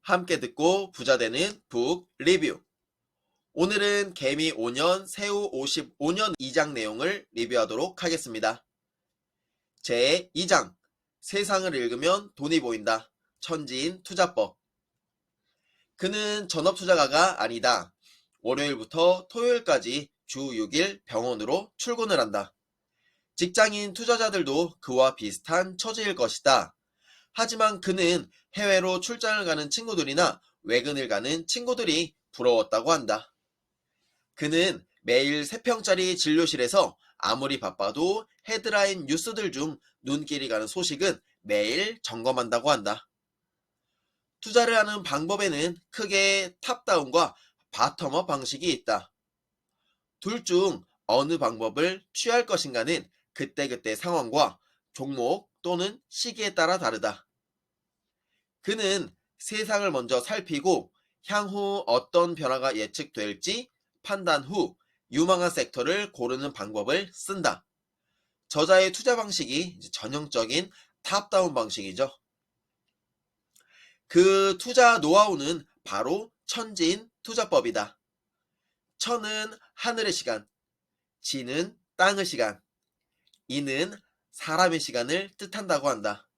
함께 듣고 부자 되는 북 리뷰. 오늘은 개미 5년, 새우 55년 2장 내용을 리뷰하도록 하겠습니다. 제 2장, 세상을 읽으면 돈이 보인다. 천지인 투자법. 그는 전업투자가가 아니다. 월요일부터 토요일까지 주 6일 병원으로 출근을 한다. 직장인 투자자들도 그와 비슷한 처지일 것이다. 하지만 그는 해외로 출장을 가는 친구들이나 외근을 가는 친구들이 부러웠다고 한다. 그는 매일 3평짜리 진료실에서 아무리 바빠도 헤드라인 뉴스들 중 눈길이 가는 소식은 매일 점검한다고 한다. 투자를 하는 방법에는 크게 탑다운과 바텀업 방식이 있다. 둘 중 어느 방법을 취할 것인가는 그때그때 상황과 종목 또는 시기에 따라 다르다. 그는 세상을 먼저 살피고 향후 어떤 변화가 예측될지 판단 후 유망한 섹터를 고르는 방법을 쓴다. 저자의 투자 방식이 전형적인 탑다운 방식이죠. 그 투자 노하우는 바로 천지인 투자법이다. 천은 하늘의 시간, 지는 땅의 시간, 이는 사람의 시간을 뜻한다고 한다.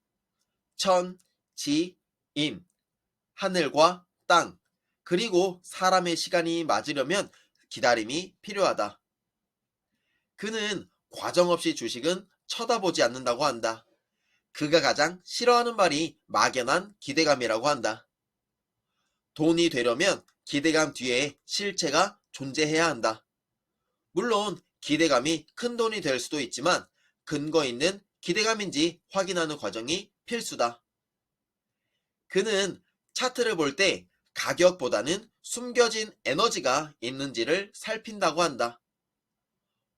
천, 지, 인, 하늘과 땅, 그리고 사람의 시간이 맞으려면 기다림이 필요하다. 그는 과정 없이 주식은 쳐다보지 않는다고 한다. 그가 가장 싫어하는 말이 막연한 기대감이라고 한다. 돈이 되려면 기대감 뒤에 실체가 존재해야 한다. 물론 기대감이 큰 돈이 될 수도 있지만 근거 있는 기대감인지 확인하는 과정이 필수다. 그는 차트를 볼 때 가격보다는 숨겨진 에너지가 있는지를 살핀다고 한다.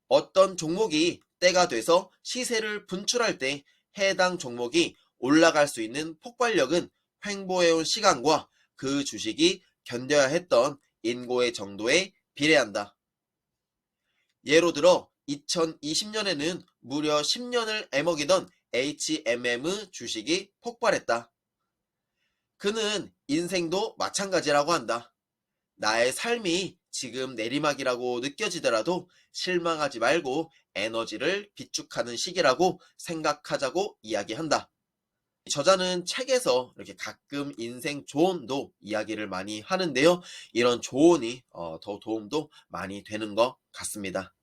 어떤 종목이 때가 돼서 시세를 분출할 때 해당 종목이 올라갈 수 있는 폭발력은 횡보해온 시간과 그 주식이 견뎌야 했던 인고의 정도에 비례한다. 예로 들어 2020년에는 무려 10년을 애먹이던 HMM 주식이 폭발했다. 그는 인생도 마찬가지라고 한다. 나의 삶이 지금 내리막이라고 느껴지더라도 실망하지 말고 에너지를 비축하는 시기라고 생각하자고 이야기한다. 저자는 책에서 이렇게 가끔 인생 조언도 이야기를 많이 하는데요. 이런 조언이 더 도움도 많이 되는 것 같습니다.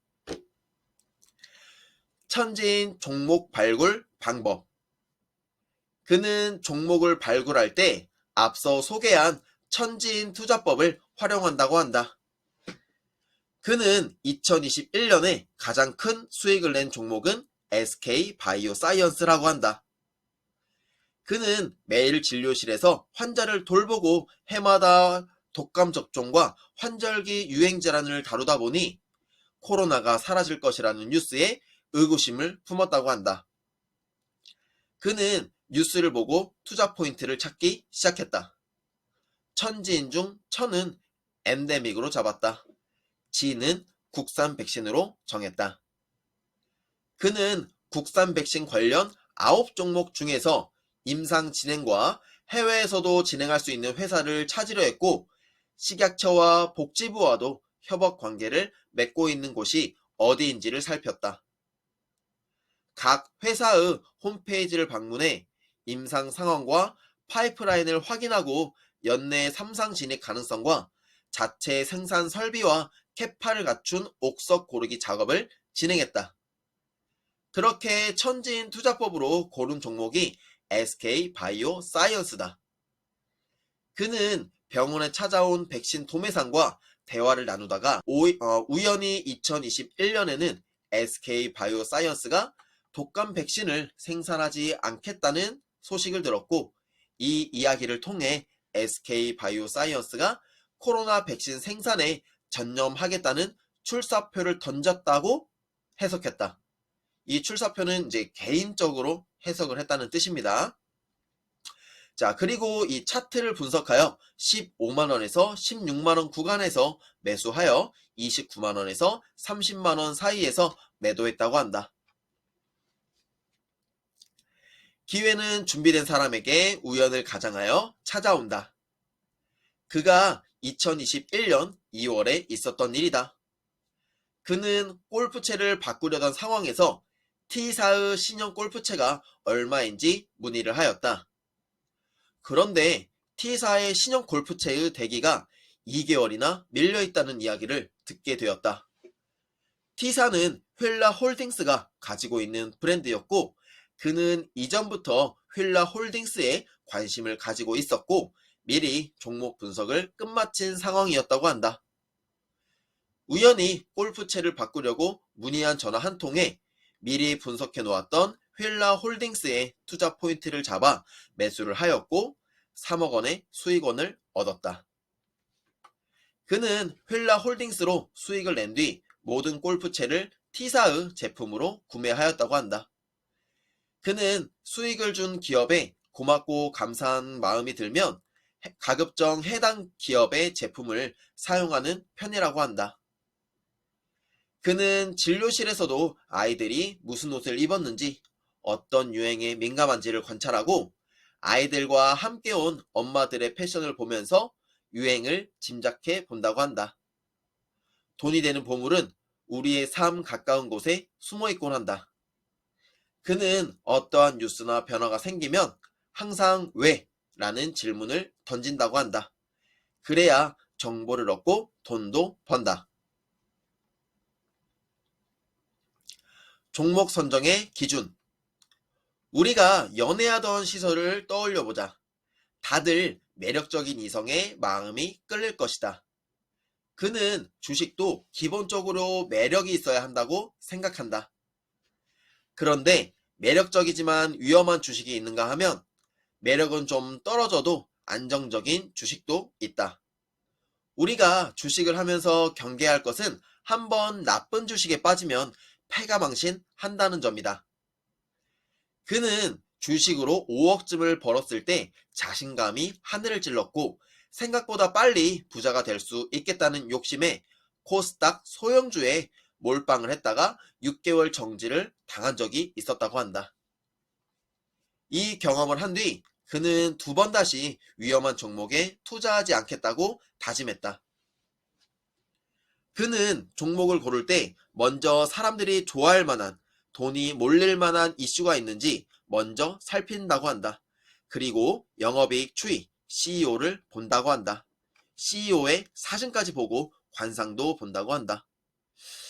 천지인 종목 발굴 방법. 그는 종목을 발굴할 때 앞서 소개한 천지인 투자법을 활용한다고 한다. 그는 2021년에 가장 큰 수익을 낸 종목은 SK 바이오사이언스라고 한다. 그는 매일 진료실에서 환자를 돌보고 해마다 독감 접종과 환절기 유행 질환을 다루다 보니 코로나가 사라질 것이라는 뉴스에 의구심을 품었다고 한다. 그는 뉴스를 보고 투자 포인트를 찾기 시작했다. 천지인 중 천은 엔데믹으로 잡았다. 지는 국산 백신으로 정했다. 그는 국산 백신 관련 9종목 중에서 임상 진행과 해외에서도 진행할 수 있는 회사를 찾으려 했고 식약처와 복지부와도 협업 관계를 맺고 있는 곳이 어디인지를 살폈다. 각 회사의 홈페이지를 방문해 임상 상황과 파이프라인을 확인하고 연내 3상 진입 가능성과 자체 생산 설비와 캐파를 갖춘 옥석 고르기 작업을 진행했다. 그렇게 천지인 투자법으로 고른 종목이 SK 바이오 사이언스다. 그는 병원에 찾아온 백신 도매상과 대화를 나누다가 우연히 2021년에는 SK 바이오 사이언스가 독감 백신을 생산하지 않겠다는 소식을 들었고 이 이야기를 통해 SK 바이오 사이언스가 코로나 백신 생산에 전념하겠다는 출사표를 던졌다고 해석했다. 이 출사표는 이제 개인적으로 해석을 했다는 뜻입니다. 자, 그리고 이 차트를 분석하여 15만원에서 16만원 구간에서 매수하여 29만원에서 30만원 사이에서 매도했다고 한다. 기회는 준비된 사람에게 우연을 가장하여 찾아온다. 그가 2021년 2월에 있었던 일이다. 그는 골프채를 바꾸려던 상황에서 T사의 신형 골프채가 얼마인지 문의를 하였다. 그런데 T사의 신형 골프채의 대기가 2개월이나 밀려있다는 이야기를 듣게 되었다. T사는 휠라 홀딩스가 가지고 있는 브랜드였고 그는 이전부터 휠라 홀딩스에 관심을 가지고 있었고 미리 종목 분석을 끝마친 상황이었다고 한다. 우연히 골프채를 바꾸려고 문의한 전화 한 통에 미리 분석해 놓았던 휠라 홀딩스의 투자 포인트를 잡아 매수를 하였고 3억 원의 수익원을 얻었다. 그는 휠라 홀딩스로 수익을 낸 뒤 모든 골프채를 T사의 제품으로 구매하였다고 한다. 그는 수익을 준 기업에 고맙고 감사한 마음이 들면 가급적 해당 기업의 제품을 사용하는 편이라고 한다. 그는 진료실에서도 아이들이 무슨 옷을 입었는지 어떤 유행에 민감한지를 관찰하고 아이들과 함께 온 엄마들의 패션을 보면서 유행을 짐작해 본다고 한다. 돈이 되는 보물은 우리의 삶 가까운 곳에 숨어 있곤 한다. 그는 어떠한 뉴스나 변화가 생기면 항상 왜? 라는 질문을 던진다고 한다. 그래야 정보를 얻고 돈도 번다. 종목 선정의 기준. 우리가 연애하던 시절을 떠올려보자. 다들 매력적인 이성의 마음이 끌릴 것이다. 그는 주식도 기본적으로 매력이 있어야 한다고 생각한다. 그런데 매력적이지만 위험한 주식이 있는가 하면 매력은 좀 떨어져도 안정적인 주식도 있다. 우리가 주식을 하면서 경계할 것은 한번 나쁜 주식에 빠지면 패가망신 한다는 점이다. 그는 주식으로 5억쯤을 벌었을 때 자신감이 하늘을 찔렀고 생각보다 빨리 부자가 될 수 있겠다는 욕심에 코스닥 소형주에 몰빵을 했다가 6개월 정지를 당한 적이 있었다고 한다. 이 경험을 한 뒤 그는 2번 다시 위험한 종목에 투자하지 않겠다고 다짐했다. 그는 종목을 고를 때 먼저 사람들이 좋아할 만한 돈이 몰릴 만한 이슈가 있는지 먼저 살핀다고 한다. 그리고 영업이익 추이, CEO를 본다고 한다. CEO의 사진까지 보고 관상도 본다고 한다.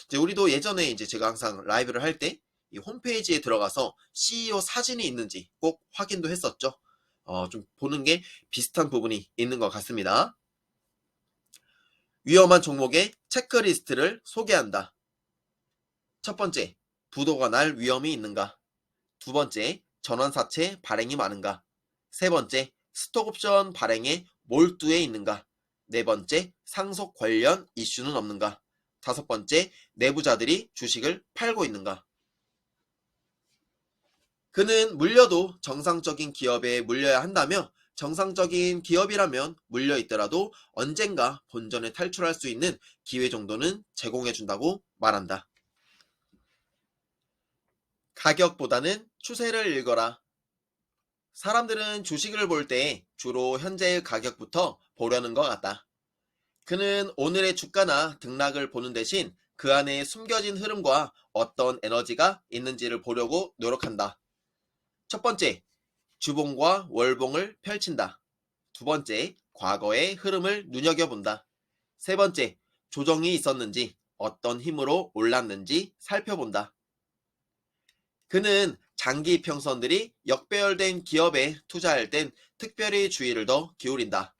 이제 우리도 예전에 이제 제가 항상 라이브를 할 때 이 홈페이지에 들어가서 CEO 사진이 있는지 꼭 확인도 했었죠. 좀 보는 게 비슷한 부분이 있는 것 같습니다. 위험한 종목의 체크리스트를 소개한다. 첫 번째, 부도가 날 위험이 있는가? 두 번째, 전환사채 발행이 많은가? 세 번째, 스톡옵션 발행에 몰두해 있는가? 네 번째, 상속 관련 이슈는 없는가? 다섯 번째, 내부자들이 주식을 팔고 있는가? 그는 물려도 정상적인 기업에 물려야 한다며 정상적인 기업이라면 물려 있더라도 언젠가 본전에 탈출할 수 있는 기회 정도는 제공해 준다고 말한다. 가격보다는 추세를 읽어라. 사람들은 주식을 볼 때 주로 현재의 가격부터 보려는 것 같다. 그는 오늘의 주가나 등락을 보는 대신 그 안에 숨겨진 흐름과 어떤 에너지가 있는지를 보려고 노력한다. 첫 번째, 주봉과 월봉을 펼친다. 두 번째, 과거의 흐름을 눈여겨본다. 세 번째, 조정이 있었는지 어떤 힘으로 올랐는지 살펴본다. 그는 장기 평선들이 역배열된 기업에 투자할 땐 특별히 주의를 더 기울인다.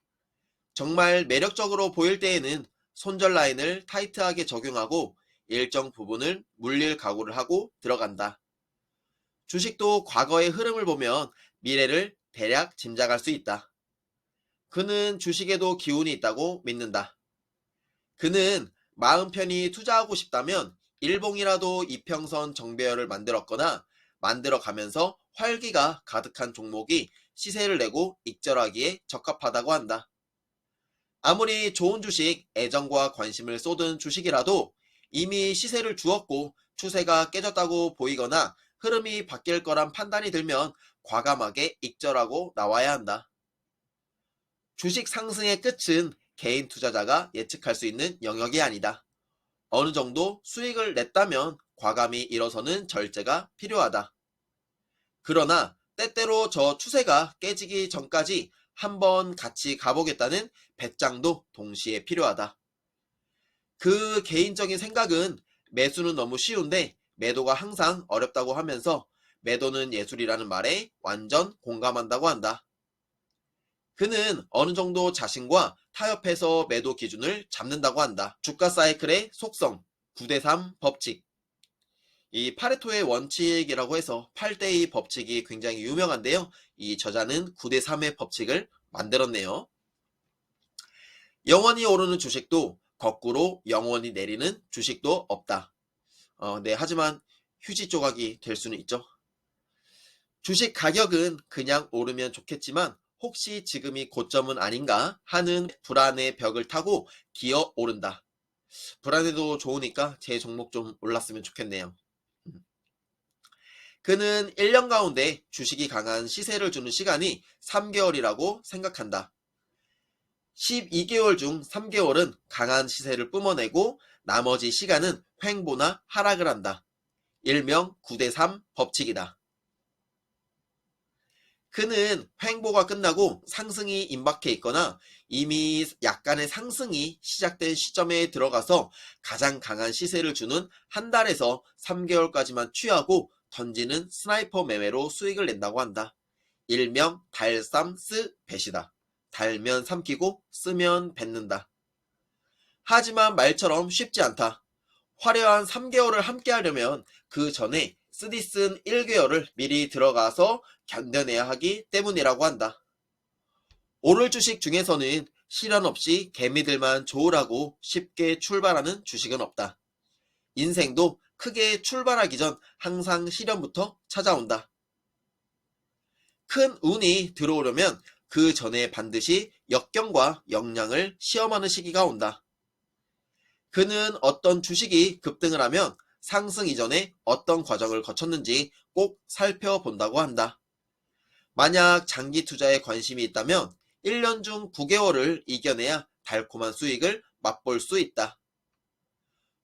정말 매력적으로 보일 때에는 손절 라인을 타이트하게 적용하고 일정 부분을 물릴 각오를 하고 들어간다. 주식도 과거의 흐름을 보면 미래를 대략 짐작할 수 있다. 그는 주식에도 기운이 있다고 믿는다. 그는 마음 편히 투자하고 싶다면 일봉이라도 이평선 정배열을 만들었거나 만들어가면서 활기가 가득한 종목이 시세를 내고 익절하기에 적합하다고 한다. 아무리 좋은 주식, 애정과 관심을 쏟은 주식이라도 이미 시세를 주었고 추세가 깨졌다고 보이거나 흐름이 바뀔 거란 판단이 들면 과감하게 익절하고 나와야 한다. 주식 상승의 끝은 개인 투자자가 예측할 수 있는 영역이 아니다. 어느 정도 수익을 냈다면 과감히 일어서는 절제가 필요하다. 그러나 때때로 저 추세가 깨지기 전까지 한번 같이 가보겠다는 배짱도 동시에 필요하다. 그 개인적인 생각은 매수는 너무 쉬운데 매도가 항상 어렵다고 하면서 매도는 예술이라는 말에 완전 공감한다고 한다. 그는 어느 정도 자신과 타협해서 매도 기준을 잡는다고 한다. 주가 사이클의 속성, 9대3 법칙. 이 파레토의 원칙이라고 해서 8대2 법칙이 굉장히 유명한데요. 이 저자는 9대3의 법칙을 만들었네요. 영원히 오르는 주식도 거꾸로 영원히 내리는 주식도 없다. 네, 하지만 휴지 조각이 될 수는 있죠. 주식 가격은 그냥 오르면 좋겠지만 혹시 지금이 고점은 아닌가 하는 불안의 벽을 타고 기어 오른다. 불안해도 좋으니까 제 종목 좀 올랐으면 좋겠네요. 그는 1년 가운데 주식이 강한 시세를 주는 시간이 3개월이라고 생각한다. 12개월 중 3개월은 강한 시세를 뿜어내고 나머지 시간은 횡보나 하락을 한다. 일명 9대3 법칙이다. 그는 횡보가 끝나고 상승이 임박해 있거나 이미 약간의 상승이 시작된 시점에 들어가서 가장 강한 시세를 주는 한 달에서 3개월까지만 취하고 던지는 스나이퍼 매매로 수익을 낸다고 한다. 일명 달쌈스 뱃이다. 달면 삼키고 쓰면 뱉는다. 하지만 말처럼 쉽지 않다. 화려한 3개월을 함께 하려면 그 전에 쓰디쓴 1개월을 미리 들어가서 견뎌내야 하기 때문이라고 한다. 오를 주식 중에서는 실현 없이 개미들만 좋으라고 쉽게 출발하는 주식은 없다. 인생도 크게 출발하기 전 항상 시련부터 찾아온다. 큰 운이 들어오려면 그 전에 반드시 역경과 역량을 시험하는 시기가 온다. 그는 어떤 주식이 급등을 하면 상승 이전에 어떤 과정을 거쳤는지 꼭 살펴본다고 한다. 만약 장기 투자에 관심이 있다면 1년 중 9개월을 이겨내야 달콤한 수익을 맛볼 수 있다.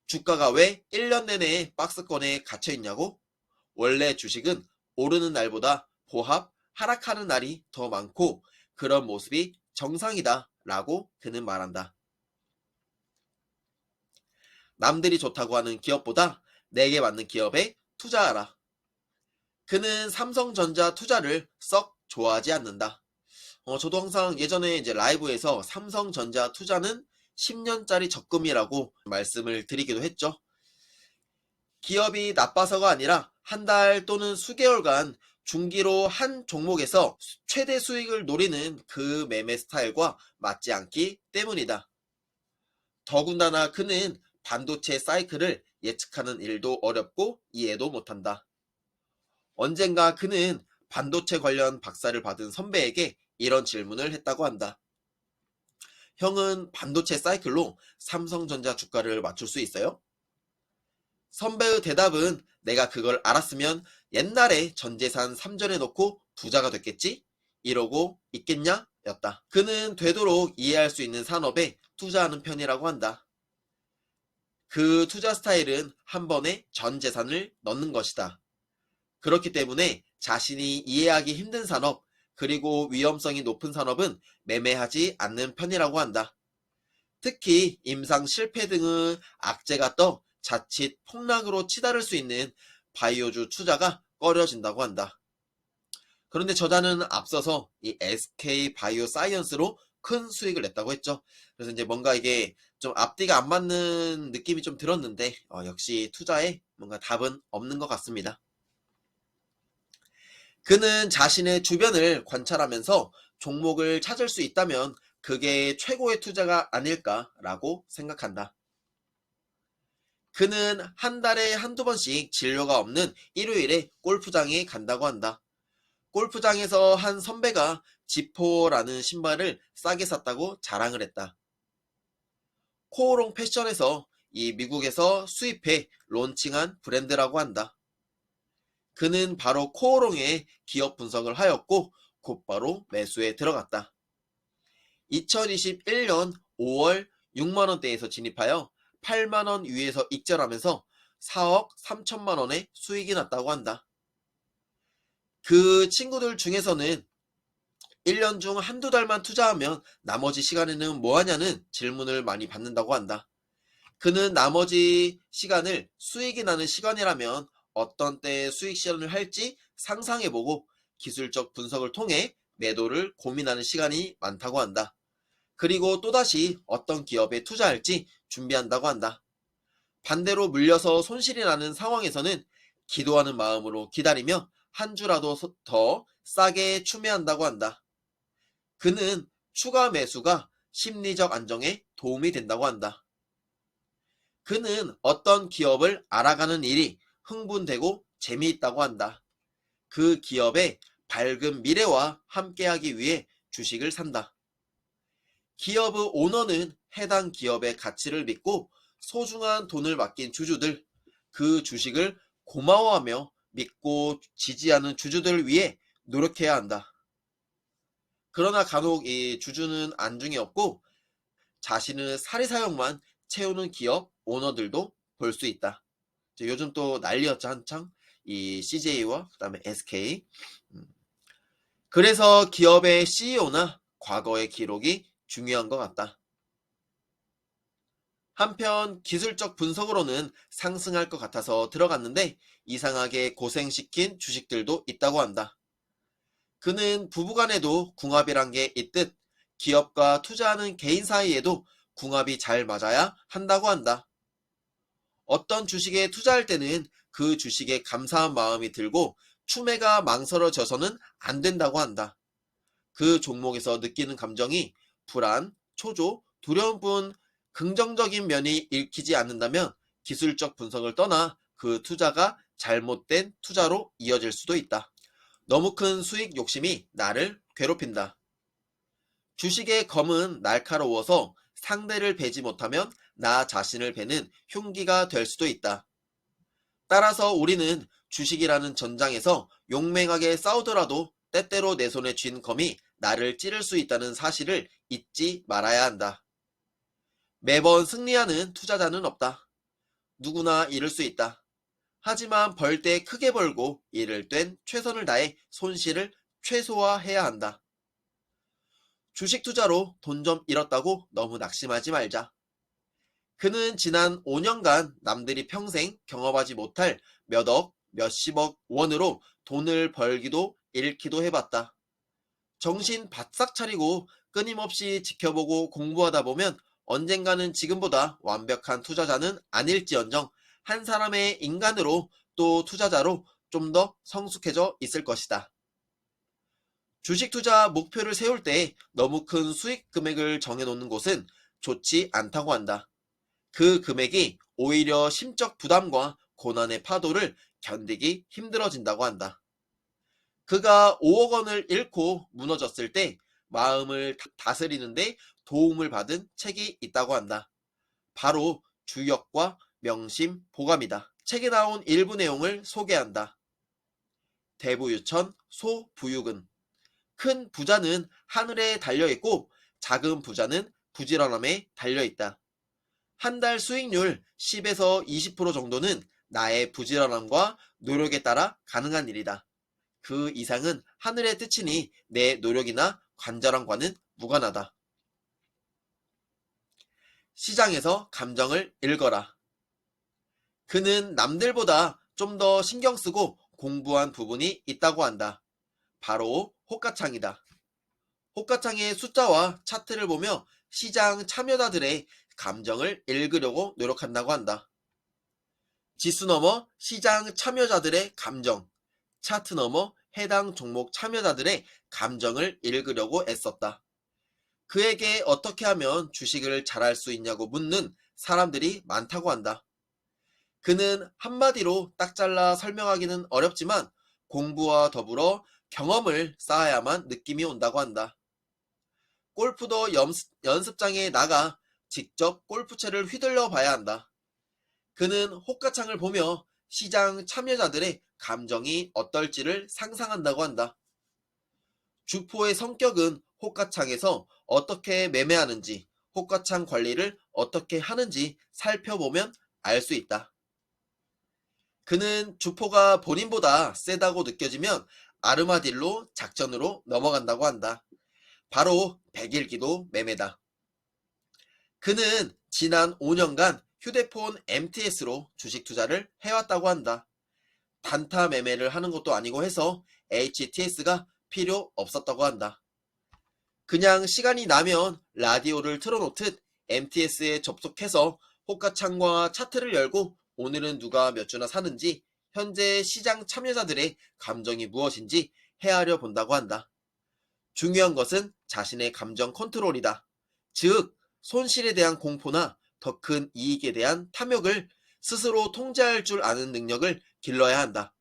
주가가 왜 1년 내내 박스권에 갇혀 있냐고? 원래 주식은 오르는 날보다 보합, 하락하는 날이 더 많고 그런 모습이 정상이다 라고 그는 말한다. 남들이 좋다고 하는 기업보다 내게 맞는 기업에 투자하라. 그는 삼성전자 투자를 썩 좋아하지 않는다. 저도 항상 예전에 이제 라이브에서 삼성전자 투자는 10년짜리 적금이라고 말씀을 드리기도 했죠. 기업이 나빠서가 아니라 한 달 또는 수개월간 중기로 한 종목에서 최대 수익을 노리는 그 매매 스타일과 맞지 않기 때문이다. 더군다나 그는 반도체 사이클을 예측하는 일도 어렵고 이해도 못한다. 언젠가 그는 반도체 관련 박사를 받은 선배에게 이런 질문을 했다고 한다. 형은 반도체 사이클로 삼성전자 주가를 맞출 수 있어요? 선배의 대답은 내가 그걸 알았으면 옛날에 전재산 3전에 넣고 부자가 됐겠지? 이러고 있겠냐? 였다. 그는 되도록 이해할 수 있는 산업에 투자하는 편이라고 한다. 그 투자 스타일은 한 번에 전 재산을 넣는 것이다. 그렇기 때문에 자신이 이해하기 힘든 산업, 그리고 위험성이 높은 산업은 매매하지 않는 편이라고 한다. 특히 임상 실패 등의 악재가 떠 자칫 폭락으로 치달을 수 있는 바이오주 투자가 꺼려진다고 한다. 그런데 저자는 앞서서 이 SK 바이오사이언스로 큰 수익을 냈다고 했죠. 그래서 이제 뭔가 이게 좀 앞뒤가 안 맞는 느낌이 좀 들었는데 역시 투자에 뭔가 답은 없는 것 같습니다. 그는 자신의 주변을 관찰하면서 종목을 찾을 수 있다면 그게 최고의 투자가 아닐까라고 생각한다. 그는 한 달에 한두 번씩 진료가 없는 일요일에 골프장에 간다고 한다. 골프장에서 한 선배가 지포라는 신발을 싸게 샀다고 자랑을 했다. 코오롱 패션에서 이 미국에서 수입해 론칭한 브랜드라고 한다. 그는 바로 코오롱의 기업 분석을 하였고 곧바로 매수에 들어갔다. 2021년 5월 6만원대에서 진입하여 8만원 위에서 익절하면서 4억 3천만원의 수익이 났다고 한다. 그 친구들 중에서는 1년 중 한두 달만 투자하면 나머지 시간에는 뭐 하냐는 질문을 많이 받는다고 한다. 그는 나머지 시간을 수익이 나는 시간이라면 어떤 때에 수익 실현을 할지 상상해보고 기술적 분석을 통해 매도를 고민하는 시간이 많다고 한다. 그리고 또다시 어떤 기업에 투자할지 준비한다고 한다. 반대로 물려서 손실이 나는 상황에서는 기도하는 마음으로 기다리며 한 주라도 더 싸게 추매한다고 한다. 그는 추가 매수가 심리적 안정에 도움이 된다고 한다. 그는 어떤 기업을 알아가는 일이 흥분되고 재미있다고 한다. 그 기업의 밝은 미래와 함께하기 위해 주식을 산다. 기업의 오너는 해당 기업의 가치를 믿고 소중한 돈을 맡긴 주주들, 그 주식을 고마워하며 믿고 지지하는 주주들을 위해 노력해야 한다. 그러나 간혹 이 주주는 안중에 없고 자신의 사리사욕만 채우는 기업 오너들도 볼 수 있다. 요즘 또 난리였죠, 한창. 이 CJ와 그다음에 SK. 그래서 기업의 CEO나 과거의 기록이 중요한 것 같다. 한편 기술적 분석으로는 상승할 것 같아서 들어갔는데 이상하게 고생시킨 주식들도 있다고 한다. 그는 부부간에도 궁합이란 게 있듯 기업과 투자하는 개인 사이에도 궁합이 잘 맞아야 한다고 한다. 어떤 주식에 투자할 때는 그 주식에 감사한 마음이 들고 추매가 망설여져서는 안 된다고 한다. 그 종목에서 느끼는 감정이 불안, 초조, 두려움뿐 긍정적인 면이 읽히지 않는다면 기술적 분석을 떠나 그 투자가 잘못된 투자로 이어질 수도 있다. 너무 큰 수익 욕심이 나를 괴롭힌다. 주식의 검은 날카로워서 상대를 베지 못하면 나 자신을 베는 흉기가 될 수도 있다. 따라서 우리는 주식이라는 전장에서 용맹하게 싸우더라도 때때로 내 손에 쥔 검이 나를 찌를 수 있다는 사실을 잊지 말아야 한다. 매번 승리하는 투자자는 없다. 누구나 잃을 수 있다. 하지만 벌 때 크게 벌고 잃을 땐 최선을 다해 손실을 최소화해야 한다. 주식 투자로 돈 좀 잃었다고 너무 낙심하지 말자. 그는 지난 5년간 남들이 평생 경험하지 못할 몇억, 몇십억 원으로 돈을 벌기도 잃기도 해봤다. 정신 바싹 차리고 끊임없이 지켜보고 공부하다 보면 언젠가는 지금보다 완벽한 투자자는 아닐지언정 한 사람의 인간으로 또 투자자로 좀 더 성숙해져 있을 것이다. 주식 투자 목표를 세울 때 너무 큰 수익 금액을 정해놓는 곳은 좋지 않다고 한다. 그 금액이 오히려 심적 부담과 고난의 파도를 견디기 힘들어진다고 한다. 그가 5억 원을 잃고 무너졌을 때 마음을 다스리는데 도움을 받은 책이 있다고 한다. 바로 주역과 명심 보감이다. 책에 나온 일부 내용을 소개한다. 대부유천 소부유근. 큰 부자는 하늘에 달려있고 작은 부자는 부지런함에 달려있다. 한 달 수익률 10에서 20% 정도는 나의 부지런함과 노력에 따라 가능한 일이다. 그 이상은 하늘의 뜻이니 내 노력이나 관절함과는 무관하다. 시장에서 감정을 읽어라. 그는 남들보다 좀 더 신경 쓰고 공부한 부분이 있다고 한다. 바로 호가창이다. 호가창의 숫자와 차트를 보며 시장 참여자들의 감정을 읽으려고 노력한다고 한다. 지수 넘어 시장 참여자들의 감정, 차트 넘어 해당 종목 참여자들의 감정을 읽으려고 애썼다. 그에게 어떻게 하면 주식을 잘할 수 있냐고 묻는 사람들이 많다고 한다. 그는 한마디로 딱 잘라 설명하기는 어렵지만 공부와 더불어 경험을 쌓아야만 느낌이 온다고 한다. 골프도 연습장에 나가 직접 골프채를 휘둘러 봐야 한다. 그는 호가창을 보며 시장 참여자들의 감정이 어떨지를 상상한다고 한다. 주포의 성격은 호가창에서 어떻게 매매하는지, 호가창 관리를 어떻게 하는지 살펴보면 알 수 있다. 그는 주포가 본인보다 세다고 느껴지면 아르마딜로 작전으로 넘어간다고 한다. 바로 백일기도 매매다. 그는 지난 5년간 휴대폰 MTS로 주식 투자를 해왔다고 한다. 단타 매매를 하는 것도 아니고 해서 HTS가 필요 없었다고 한다. 그냥 시간이 나면 라디오를 틀어놓듯 MTS에 접속해서 호가창과 차트를 열고 오늘은 누가 몇 주나 사는지, 현재 시장 참여자들의 감정이 무엇인지 헤아려 본다고 한다. 중요한 것은 자신의 감정 컨트롤이다. 즉, 손실에 대한 공포나 더 큰 이익에 대한 탐욕을 스스로 통제할 줄 아는 능력을 길러야 한다.